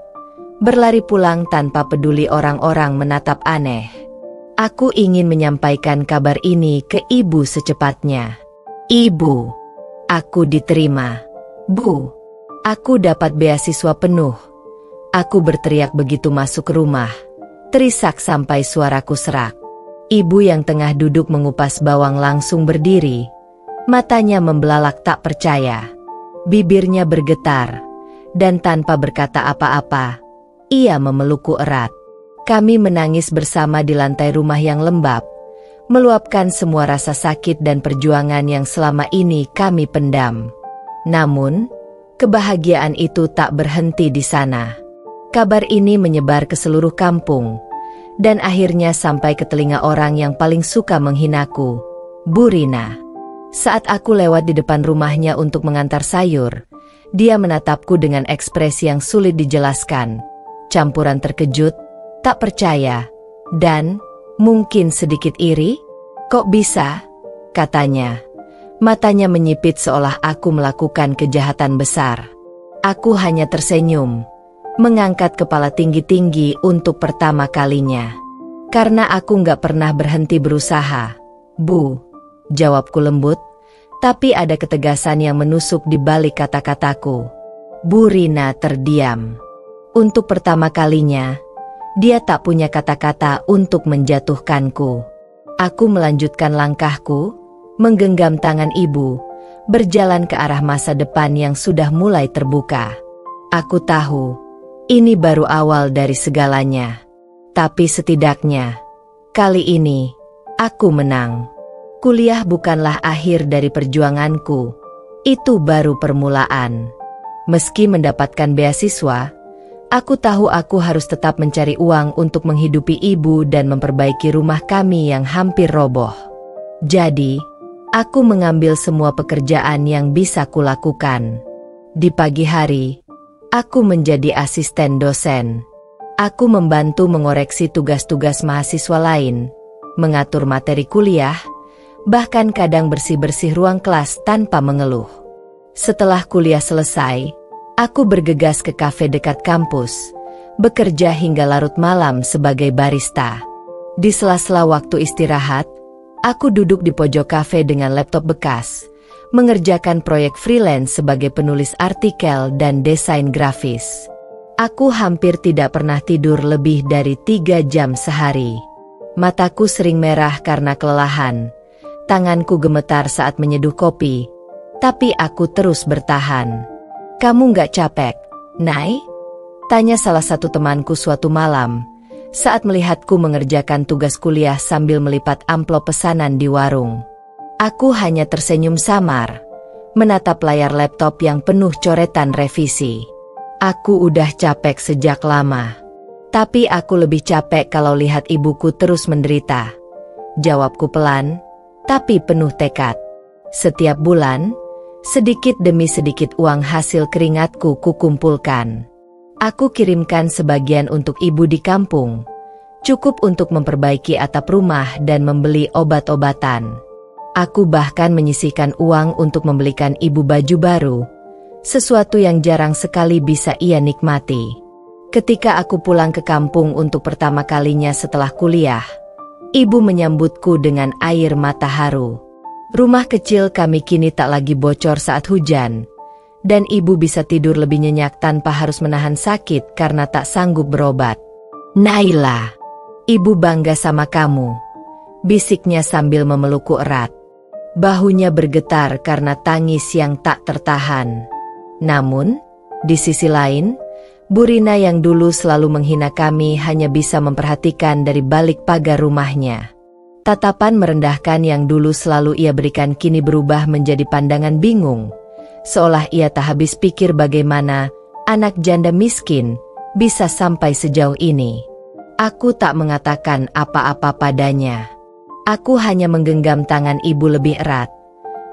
berlari pulang tanpa peduli orang-orang menatap aneh. Aku ingin menyampaikan kabar ini ke ibu secepatnya. Ibu, aku diterima. Bu, aku dapat beasiswa penuh. Aku berteriak begitu masuk rumah, terisak sampai suaraku serak. Ibu yang tengah duduk mengupas bawang langsung berdiri, matanya membelalak tak percaya. Bibirnya bergetar, dan tanpa berkata apa-apa, ia memelukku erat. Kami menangis bersama di lantai rumah yang lembab, meluapkan semua rasa sakit dan perjuangan yang selama ini kami pendam. Namun, kebahagiaan itu tak berhenti di sana. Kabar ini menyebar ke seluruh kampung, dan akhirnya sampai ke telinga orang yang paling suka menghinaku, Bu Rina. Saat aku lewat di depan rumahnya untuk mengantar sayur, dia menatapku dengan ekspresi yang sulit dijelaskan, campuran terkejut, tak percaya, dan mungkin sedikit iri. Kok bisa? Katanya. Matanya menyipit seolah aku melakukan kejahatan besar. Aku hanya tersenyum, mengangkat kepala tinggi-tinggi untuk pertama kalinya. Karena aku nggak pernah berhenti berusaha. Bu, jawabku lembut, tapi ada ketegasan yang menusuk di balik kata-kataku. Bu Rina terdiam. Untuk pertama kalinya, dia tak punya kata-kata untuk menjatuhkanku. Aku melanjutkan langkahku, menggenggam tangan ibu, berjalan ke arah masa depan yang sudah mulai terbuka. Aku tahu, ini baru awal dari segalanya. Tapi setidaknya, kali ini, aku menang. Kuliah bukanlah akhir dari perjuanganku, itu baru permulaan. Meski mendapatkan beasiswa, aku tahu aku harus tetap mencari uang untuk menghidupi ibu dan memperbaiki rumah kami yang hampir roboh. Jadi, aku mengambil semua pekerjaan yang bisa kulakukan. Di pagi hari, aku menjadi asisten dosen. Aku membantu mengoreksi tugas-tugas mahasiswa lain, mengatur materi kuliah, bahkan kadang bersih-bersih ruang kelas tanpa mengeluh. Setelah kuliah selesai, Aku bergegas ke kafe dekat kampus, bekerja hingga larut malam sebagai barista. Di sela-sela waktu istirahat, aku duduk di pojok kafe dengan laptop bekas, mengerjakan proyek freelance sebagai penulis artikel dan desain grafis. Aku hampir tidak pernah tidur lebih dari 3 jam sehari. Mataku sering merah karena kelelahan. Tanganku gemetar saat menyeduh kopi, tapi aku terus bertahan. "Kamu nggak capek, Nay?" tanya salah satu temanku suatu malam, saat melihatku mengerjakan tugas kuliah sambil melipat amplop pesanan di warung. Aku hanya tersenyum samar, menatap layar laptop yang penuh coretan revisi. Aku udah capek sejak lama. Tapi aku lebih capek kalau lihat ibuku terus menderita. Jawabku pelan, tapi penuh tekad. Setiap bulan, sedikit demi sedikit uang hasil keringatku kukumpulkan. Aku kirimkan sebagian untuk ibu di kampung. Cukup untuk memperbaiki atap rumah dan membeli obat-obatan. Aku bahkan menyisihkan uang untuk membelikan ibu baju baru. Sesuatu yang jarang sekali bisa ia nikmati. Ketika aku pulang ke kampung untuk pertama kalinya setelah kuliah, ibu menyambutku dengan air mata haru. Rumah kecil kami kini tak lagi bocor saat hujan, dan ibu bisa tidur lebih nyenyak tanpa harus menahan sakit karena tak sanggup berobat. "Naila, ibu bangga sama kamu," bisiknya sambil memelukku erat. Bahunya bergetar karena tangis yang tak tertahan. Namun, di sisi lain, Bu Rina yang dulu selalu menghina kami hanya bisa memperhatikan dari balik pagar rumahnya. Tatapan merendahkan yang dulu selalu ia berikan kini berubah menjadi pandangan bingung, seolah ia tak habis pikir bagaimana anak janda miskin bisa sampai sejauh ini. Aku tak mengatakan apa-apa padanya. Aku hanya menggenggam tangan ibu lebih erat,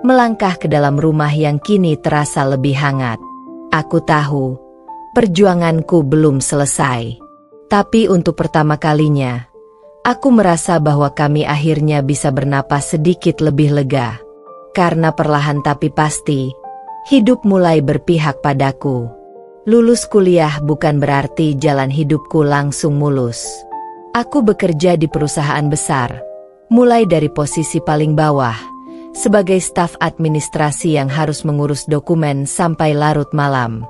melangkah ke dalam rumah yang kini terasa lebih hangat. Aku tahu, perjuanganku belum selesai. Tapi untuk pertama kalinya, aku merasa bahwa kami akhirnya bisa bernapas sedikit lebih lega. Karena perlahan tapi pasti, hidup mulai berpihak padaku. Lulus kuliah bukan berarti jalan hidupku langsung mulus. Aku bekerja di perusahaan besar, mulai dari posisi paling bawah, sebagai staf administrasi yang harus mengurus dokumen sampai larut malam.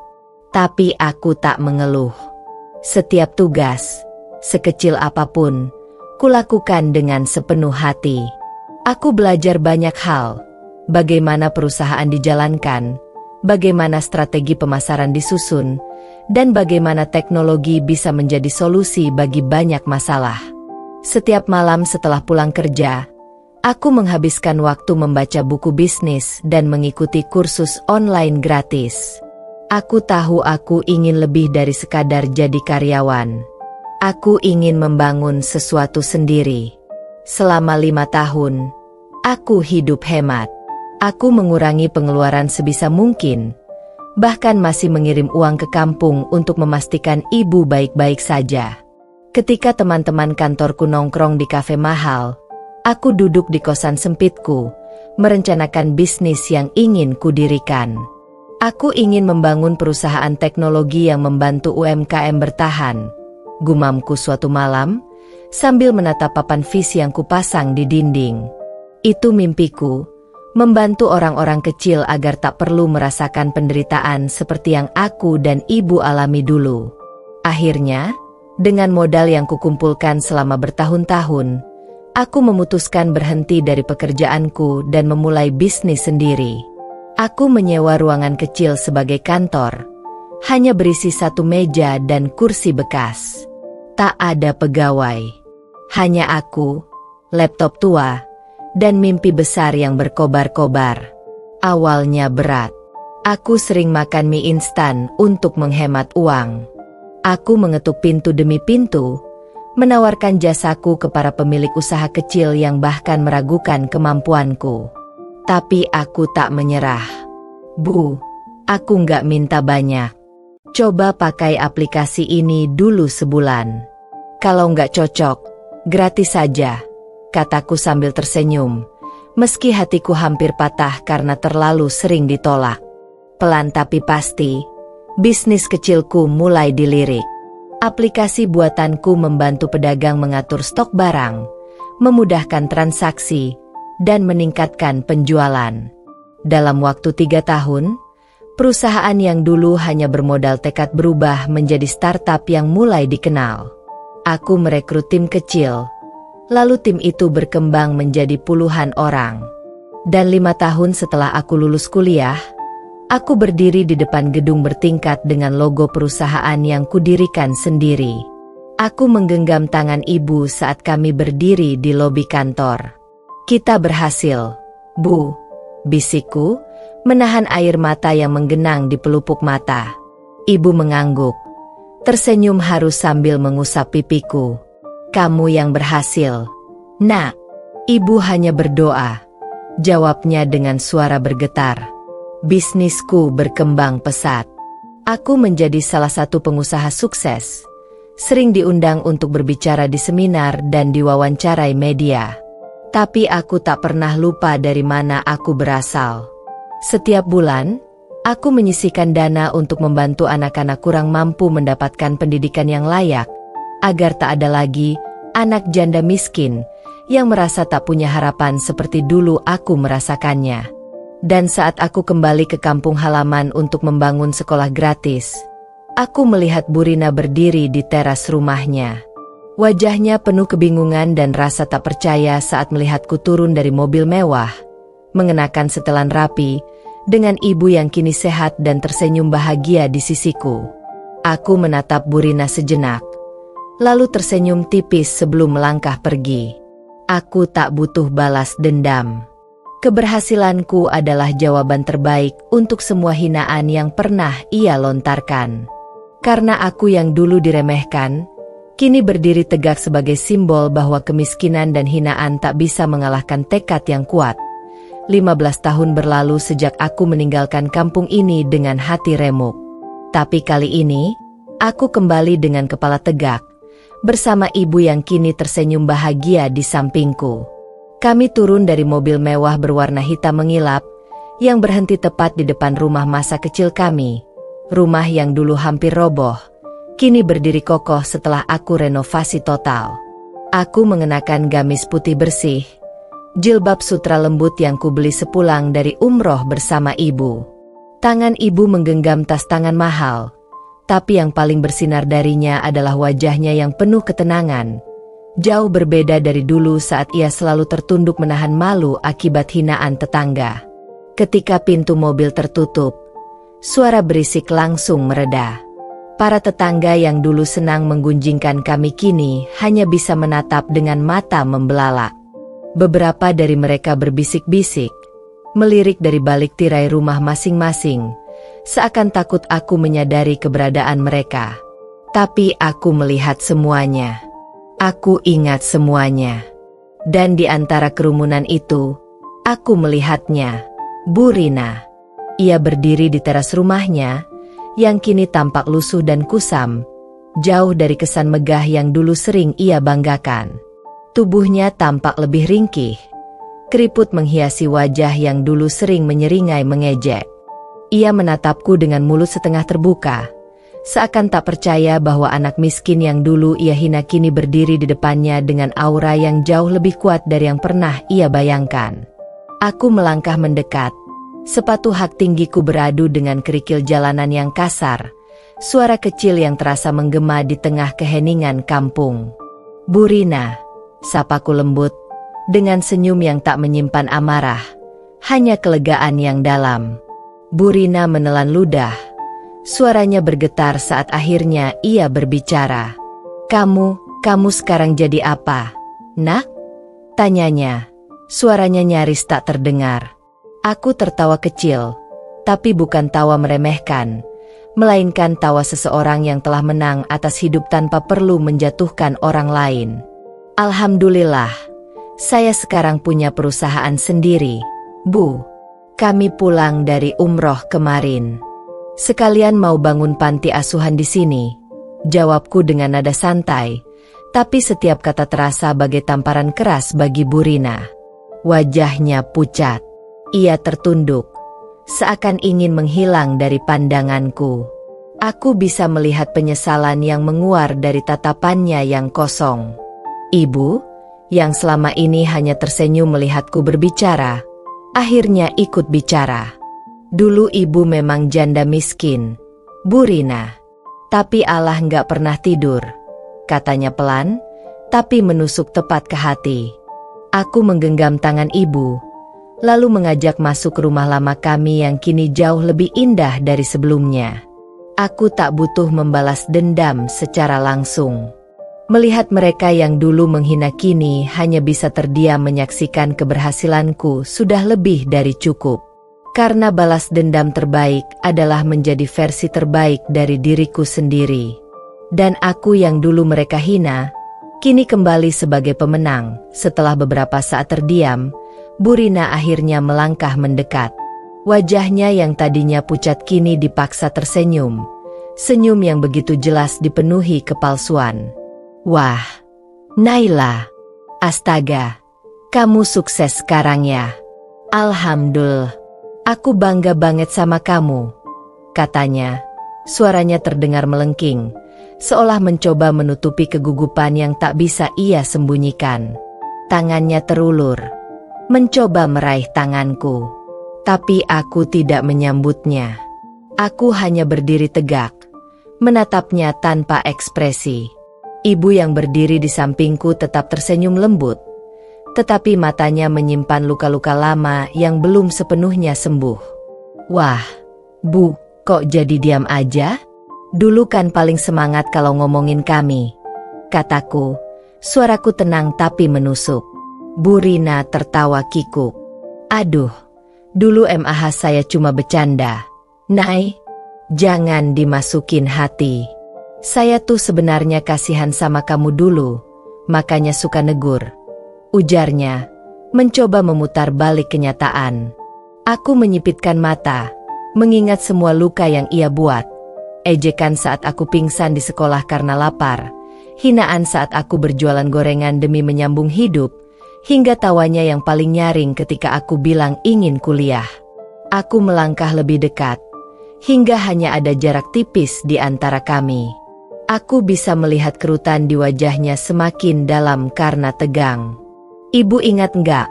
Tapi aku tak mengeluh. Setiap tugas, sekecil apapun, kulakukan dengan sepenuh hati. Aku belajar banyak hal, bagaimana perusahaan dijalankan, bagaimana strategi pemasaran disusun, dan bagaimana teknologi bisa menjadi solusi bagi banyak masalah. Setiap malam setelah pulang kerja, aku menghabiskan waktu membaca buku bisnis dan mengikuti kursus online gratis. Aku tahu aku ingin lebih dari sekadar jadi karyawan. Aku ingin membangun sesuatu sendiri. Selama 5 tahun, aku hidup hemat. Aku mengurangi pengeluaran sebisa mungkin, bahkan masih mengirim uang ke kampung untuk memastikan ibu baik-baik saja. Ketika teman-teman kantorku nongkrong di kafe mahal, aku duduk di kosan sempitku, merencanakan bisnis yang ingin kudirikan. Aku ingin membangun perusahaan teknologi yang membantu UMKM bertahan, gumamku suatu malam, sambil menatap papan visi yang kupasang di dinding. Itu mimpiku, membantu orang-orang kecil agar tak perlu merasakan penderitaan seperti yang aku dan ibu alami dulu. Akhirnya, dengan modal yang kukumpulkan selama bertahun-tahun, aku memutuskan berhenti dari pekerjaanku dan memulai bisnis sendiri. Aku menyewa ruangan kecil sebagai kantor, hanya berisi 1 meja dan kursi bekas. Tak ada pegawai, hanya aku, laptop tua, dan mimpi besar yang berkobar-kobar. Awalnya berat. Aku sering makan mie instan untuk menghemat uang. Aku mengetuk pintu demi pintu, menawarkan jasaku ke para pemilik usaha kecil yang bahkan meragukan kemampuanku. Tapi aku tak menyerah. "Bu, aku nggak minta banyak. Coba pakai aplikasi ini dulu sebulan. Kalau nggak cocok, gratis saja," kataku sambil tersenyum, meski hatiku hampir patah karena terlalu sering ditolak. Pelan tapi pasti, Bisnis kecilku mulai dilirik. Aplikasi buatanku membantu pedagang mengatur stok barang, memudahkan transaksi, dan meningkatkan penjualan. Dalam waktu 3 tahun, perusahaan yang dulu hanya bermodal tekad berubah menjadi startup yang mulai dikenal. Aku merekrut tim kecil, lalu tim itu berkembang menjadi puluhan orang. Dan 5 tahun setelah aku lulus kuliah, aku berdiri di depan gedung bertingkat dengan logo perusahaan yang kudirikan sendiri. Aku menggenggam tangan ibu saat kami berdiri di lobi kantor. "Kita berhasil, Bu," bisikku, menahan air mata yang menggenang di pelupuk mata. Ibu mengangguk, tersenyum haru sambil mengusap pipiku. "Kamu yang berhasil, Nak." "Ibu hanya berdoa," jawabnya dengan suara bergetar. Bisnisku berkembang pesat. Aku menjadi salah satu pengusaha sukses, sering diundang untuk berbicara di seminar dan diwawancarai media. Tapi aku tak pernah lupa dari mana aku berasal. Setiap bulan, aku menyisihkan dana untuk membantu anak-anak kurang mampu mendapatkan pendidikan yang layak, agar tak ada lagi anak janda miskin yang merasa tak punya harapan seperti dulu aku merasakannya. Dan saat aku kembali ke kampung halaman untuk membangun sekolah gratis, aku melihat Bu Rina berdiri di teras rumahnya. Wajahnya penuh kebingungan dan rasa tak percaya saat melihatku turun dari mobil mewah, mengenakan setelan rapi, dengan ibu yang kini sehat dan tersenyum bahagia di sisiku. Aku menatap Bu Rina sejenak, lalu tersenyum tipis sebelum melangkah pergi. Aku tak butuh balas dendam. Keberhasilanku adalah jawaban terbaik untuk semua hinaan yang pernah ia lontarkan. Karena aku yang dulu diremehkan, kini berdiri tegak sebagai simbol bahwa kemiskinan dan hinaan tak bisa mengalahkan tekad yang kuat. 15 tahun berlalu sejak aku meninggalkan kampung ini dengan hati remuk. Tapi kali ini, aku kembali dengan kepala tegak, bersama ibu yang kini tersenyum bahagia di sampingku. Kami turun dari mobil mewah berwarna hitam mengilap, yang berhenti tepat di depan rumah masa kecil kami. Rumah yang dulu hampir roboh, kini berdiri kokoh setelah aku renovasi total. Aku mengenakan gamis putih bersih, jilbab sutra lembut yang kubeli sepulang dari umroh bersama ibu. Tangan ibu menggenggam tas tangan mahal, tapi yang paling bersinar darinya adalah wajahnya yang penuh ketenangan. Jauh berbeda dari dulu saat ia selalu tertunduk menahan malu akibat hinaan tetangga. Ketika pintu mobil tertutup, suara berisik langsung mereda. Para tetangga yang dulu senang menggunjingkan kami kini hanya bisa menatap dengan mata membelalak. Beberapa dari mereka berbisik-bisik, melirik dari balik tirai rumah masing-masing, seakan takut aku menyadari keberadaan mereka. Tapi aku melihat semuanya. Aku ingat semuanya. Dan di antara kerumunan itu, aku melihatnya, Bu Rina. Ia berdiri di teras rumahnya, yang kini tampak lusuh dan kusam, jauh dari kesan megah yang dulu sering ia banggakan. Tubuhnya tampak lebih ringkih, keriput menghiasi wajah yang dulu sering menyeringai mengejek. Ia menatapku dengan mulut setengah terbuka, seakan tak percaya bahwa anak miskin yang dulu ia hina kini berdiri di depannya dengan aura yang jauh lebih kuat dari yang pernah ia bayangkan. Aku melangkah mendekat. Sepatu hak tinggiku beradu dengan kerikil jalanan yang kasar, suara kecil yang terasa menggema di tengah keheningan kampung. "Bu Rina," sapaku lembut, dengan senyum yang tak menyimpan amarah, hanya kelegaan yang dalam. Bu Rina menelan ludah, suaranya bergetar saat akhirnya ia berbicara. Kamu sekarang jadi apa, Nak?" tanyanya, suaranya nyaris tak terdengar. Aku tertawa kecil, tapi bukan tawa meremehkan, melainkan tawa seseorang yang telah menang atas hidup tanpa perlu menjatuhkan orang lain. "Alhamdulillah, saya sekarang punya perusahaan sendiri, Bu. Kami pulang dari umroh kemarin. Sekalian mau bangun panti asuhan di sini," jawabku dengan nada santai, tapi setiap kata terasa bagai tamparan keras bagi Bu Rina. Wajahnya pucat. Ia tertunduk, seakan ingin menghilang dari pandanganku. Aku bisa melihat penyesalan yang menguar dari tatapannya yang kosong. Ibu, yang selama ini hanya tersenyum melihatku berbicara, akhirnya ikut bicara. Dulu ibu memang janda miskin, Bu Rina. Tapi Allah nggak pernah tidur, katanya pelan, tapi menusuk tepat ke hati. Aku menggenggam tangan ibu, lalu mengajak masuk ke rumah lama kami yang kini jauh lebih indah dari sebelumnya. Aku tak butuh membalas dendam secara langsung. Melihat mereka yang dulu menghina kini hanya bisa terdiam menyaksikan keberhasilanku sudah lebih dari cukup. Karena balas dendam terbaik adalah menjadi versi terbaik dari diriku sendiri. Dan aku yang dulu mereka hina, kini kembali sebagai pemenang. Setelah beberapa saat terdiam, Bu Rina akhirnya melangkah mendekat. Wajahnya yang tadinya pucat kini dipaksa tersenyum. Senyum yang begitu jelas dipenuhi kepalsuan. Wah, Naila. Astaga, kamu sukses sekarang ya. Alhamdulillah. Aku bangga banget sama kamu, katanya. Suaranya terdengar melengking, seolah mencoba menutupi kegugupan yang tak bisa ia sembunyikan. Tangannya terulur, mencoba meraih tanganku. Tapi aku tidak menyambutnya. Aku hanya berdiri tegak, menatapnya tanpa ekspresi. Ibu yang berdiri di sampingku tetap tersenyum lembut, tetapi matanya menyimpan luka-luka lama yang belum sepenuhnya sembuh. Wah, Bu, kok jadi diam aja? Dulu kan paling semangat kalau ngomongin kami, kataku. Suaraku tenang tapi menusuk. Bu Rina tertawa kikuk. Aduh, dulu MAH saya cuma bercanda. Nay, jangan dimasukin hati. Saya tuh sebenarnya kasihan sama kamu dulu, makanya suka negur, ujarnya, mencoba memutar balik kenyataan. Aku menyipitkan mata, mengingat semua luka yang ia buat. Ejekan saat aku pingsan di sekolah karena lapar, hinaan saat aku berjualan gorengan demi menyambung hidup, hingga tawanya yang paling nyaring ketika aku bilang ingin kuliah. Aku melangkah lebih dekat, hingga hanya ada jarak tipis di antara kami. Aku bisa melihat kerutan di wajahnya semakin dalam karena tegang. Ibu ingat enggak?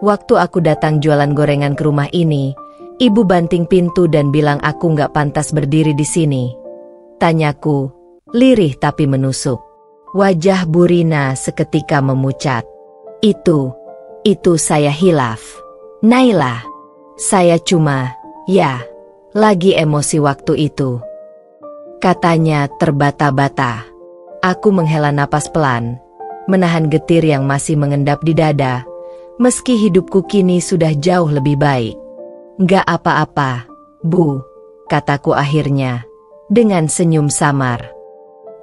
Waktu aku datang jualan gorengan ke rumah ini, ibu banting pintu dan bilang aku nggak pantas berdiri di sini. Tanyaku, lirih tapi menusuk. Wajah Bu Rina seketika memucat. Itu saya hilaf. Naila, saya cuma, lagi emosi waktu itu. Katanya terbata-bata. Aku menghela napas pelan, menahan getir yang masih mengendap di dada, meski hidupku kini sudah jauh lebih baik. Nggak apa-apa, Bu, kataku akhirnya, dengan senyum samar.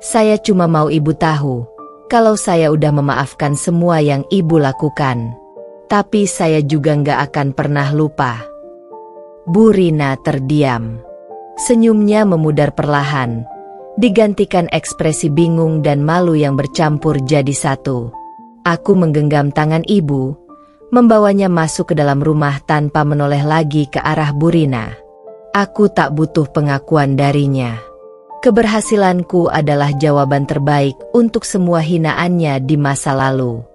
Saya cuma mau ibu tahu, kalau saya udah memaafkan semua yang ibu lakukan. Tapi saya juga nggak akan pernah lupa. Bu Rina terdiam. Senyumnya memudar perlahan, digantikan ekspresi bingung dan malu yang bercampur jadi satu. Aku menggenggam tangan ibu, membawanya masuk ke dalam rumah tanpa menoleh lagi ke arah Bu Rina. Aku tak butuh pengakuan darinya. Keberhasilanku adalah jawaban terbaik untuk semua hinaannya di masa lalu.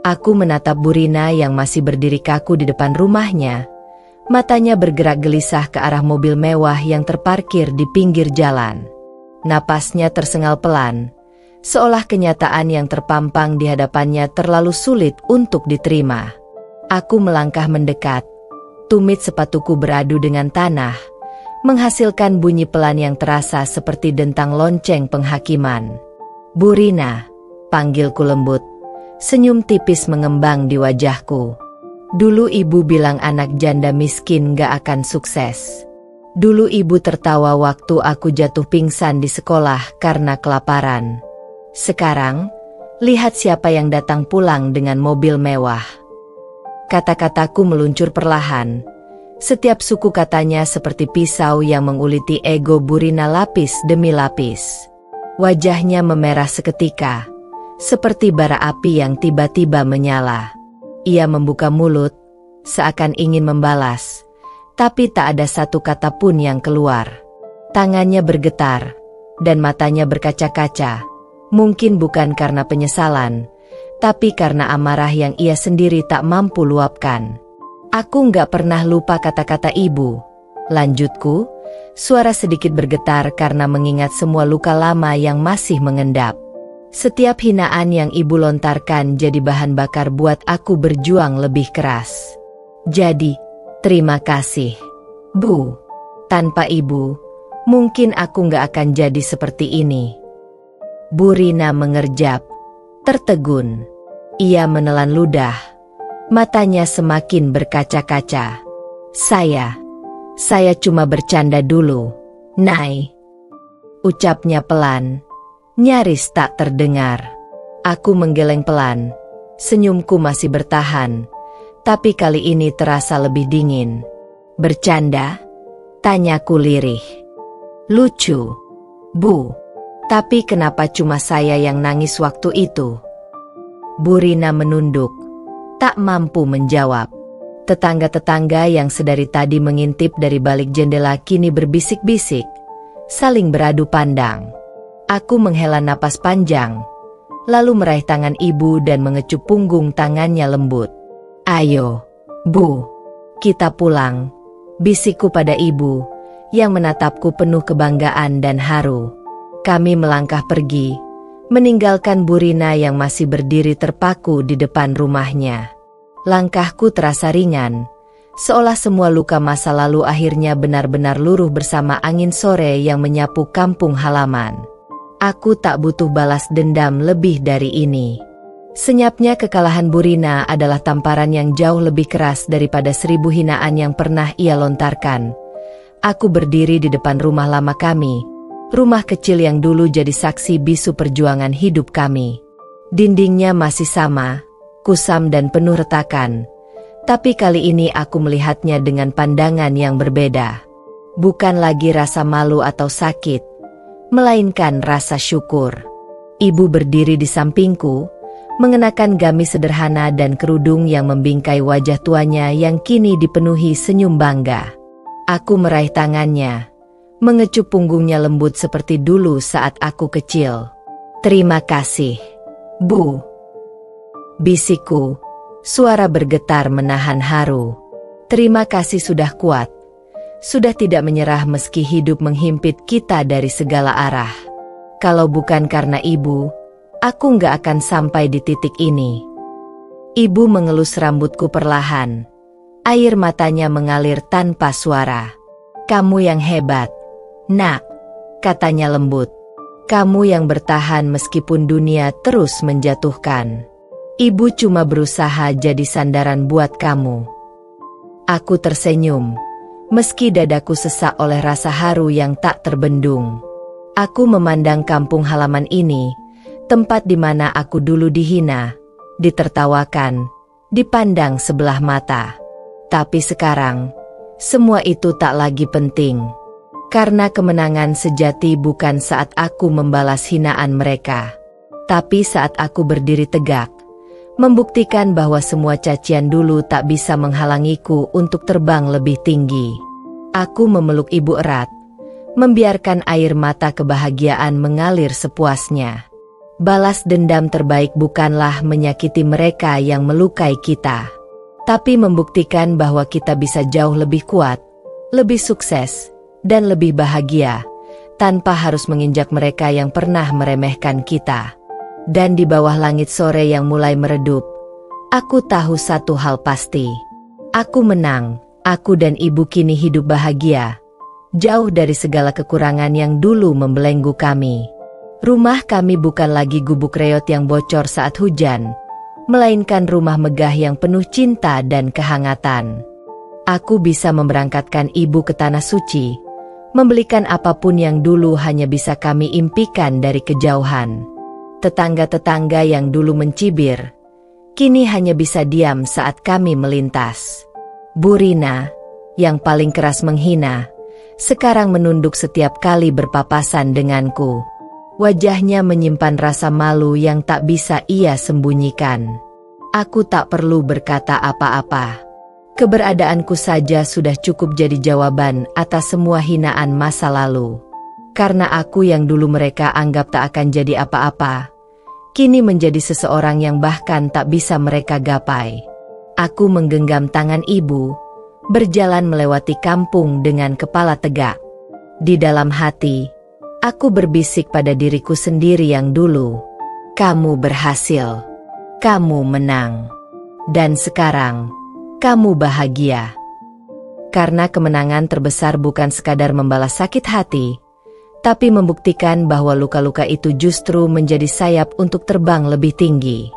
Aku menatap Bu Rina yang masih berdiri kaku di depan rumahnya. Matanya bergerak gelisah ke arah mobil mewah yang terparkir di pinggir jalan. Napasnya tersengal pelan, seolah kenyataan yang terpampang di hadapannya terlalu sulit untuk diterima. Aku melangkah mendekat. Tumit sepatuku beradu dengan tanah, menghasilkan bunyi pelan yang terasa seperti dentang lonceng penghakiman. Bu Rina, panggilku lembut. Senyum tipis mengembang di wajahku. Dulu ibu bilang anak janda miskin gak akan sukses. Dulu ibu tertawa waktu aku jatuh pingsan di sekolah karena kelaparan. Sekarang, lihat siapa yang datang pulang dengan mobil mewah. Kata-kataku meluncur perlahan. Setiap suku katanya seperti pisau yang menguliti ego Bu Rina lapis demi lapis. Wajahnya memerah seketika, seperti bara api yang tiba-tiba menyala. Ia membuka mulut, seakan ingin membalas, tapi tak ada satu kata pun yang keluar. Tangannya bergetar, dan matanya berkaca-kaca. Mungkin bukan karena penyesalan, tapi karena amarah yang ia sendiri tak mampu luapkan. Aku nggak pernah lupa kata-kata ibu. Lanjutku, suara sedikit bergetar karena mengingat semua luka lama yang masih mengendap. Setiap hinaan yang ibu lontarkan jadi bahan bakar buat aku berjuang lebih keras. Jadi, terima kasih, Bu. Tanpa ibu, mungkin aku nggak akan jadi seperti ini. Bu Rina mengerjap, tertegun. Ia menelan ludah. Matanya semakin berkaca-kaca. Saya cuma bercanda dulu, Nay. Ucapnya pelan, nyaris tak terdengar. Aku menggeleng pelan. Senyumku masih bertahan, tapi kali ini terasa lebih dingin. Bercanda? Tanyaku lirih. Lucu, Bu. Tapi kenapa cuma saya yang nangis waktu itu? Bu Rina menunduk, tak mampu menjawab. Tetangga-tetangga yang sedari tadi mengintip dari balik jendela kini berbisik-bisik, saling beradu pandang. Aku menghela napas panjang, lalu meraih tangan ibu dan mengecup punggung tangannya lembut. Ayo, Bu, kita pulang, bisikku pada ibu, yang menatapku penuh kebanggaan dan haru. Kami melangkah pergi, meninggalkan Bu Rina yang masih berdiri terpaku di depan rumahnya. Langkahku terasa ringan, seolah semua luka masa lalu akhirnya benar-benar luruh bersama angin sore yang menyapu kampung halaman. Aku tak butuh balas dendam lebih dari ini. Senyapnya kekalahan Bu Rina adalah tamparan yang jauh lebih keras daripada 1000 hinaan yang pernah ia lontarkan. Aku berdiri di depan rumah lama kami, rumah kecil yang dulu jadi saksi bisu perjuangan hidup kami. Dindingnya masih sama, kusam dan penuh retakan. Tapi kali ini aku melihatnya dengan pandangan yang berbeda. Bukan lagi rasa malu atau sakit, melainkan rasa syukur. Ibu berdiri di sampingku, mengenakan gamis sederhana dan kerudung yang membingkai wajah tuanya yang kini dipenuhi senyum bangga. Aku meraih tangannya, mengecup punggungnya lembut seperti dulu saat aku kecil. Terima kasih, Bu. Bisikku, suara bergetar menahan haru. Terima kasih sudah kuat, sudah tidak menyerah meski hidup menghimpit kita dari segala arah. Kalau bukan karena ibu, aku nggak akan sampai di titik ini. Ibu mengelus rambutku perlahan. Air matanya mengalir tanpa suara. Kamu yang hebat, Nak, katanya lembut. Kamu yang bertahan meskipun dunia terus menjatuhkan. Ibu cuma berusaha jadi sandaran buat kamu. Aku tersenyum, meski dadaku sesak oleh rasa haru yang tak terbendung. Aku memandang kampung halaman ini, tempat di mana aku dulu dihina, ditertawakan, dipandang sebelah mata. Tapi sekarang, semua itu tak lagi penting. Karena kemenangan sejati bukan saat aku membalas hinaan mereka, tapi saat aku berdiri tegak, membuktikan bahwa semua cacian dulu tak bisa menghalangiku untuk terbang lebih tinggi. Aku memeluk ibu erat, membiarkan air mata kebahagiaan mengalir sepuasnya. Balas dendam terbaik bukanlah menyakiti mereka yang melukai kita, tapi membuktikan bahwa kita bisa jauh lebih kuat, lebih sukses, dan lebih bahagia, tanpa harus menginjak mereka yang pernah meremehkan kita. Dan di bawah langit sore yang mulai meredup, aku tahu satu hal pasti. Aku menang, aku dan ibu kini hidup bahagia, jauh dari segala kekurangan yang dulu membelenggu kami. Rumah kami bukan lagi gubuk reot yang bocor saat hujan, melainkan rumah megah yang penuh cinta dan kehangatan. Aku bisa memberangkatkan ibu ke tanah suci, membelikan apapun yang dulu hanya bisa kami impikan dari kejauhan. Tetangga-tetangga yang dulu mencibir, kini hanya bisa diam saat kami melintas. Bu Rina, yang paling keras menghina, sekarang menunduk setiap kali berpapasan denganku. Wajahnya menyimpan rasa malu yang tak bisa ia sembunyikan. Aku tak perlu berkata apa-apa. Keberadaanku saja sudah cukup jadi jawaban atas semua hinaan masa lalu. Karena aku yang dulu mereka anggap tak akan jadi apa-apa, kini menjadi seseorang yang bahkan tak bisa mereka gapai. Aku menggenggam tangan ibu, berjalan melewati kampung dengan kepala tegak. Di dalam hati, aku berbisik pada diriku sendiri yang dulu, "Kamu berhasil, kamu menang, dan sekarang kamu bahagia." Karena kemenangan terbesar bukan sekadar membalas sakit hati, tapi membuktikan bahwa luka-luka itu justru menjadi sayap untuk terbang lebih tinggi.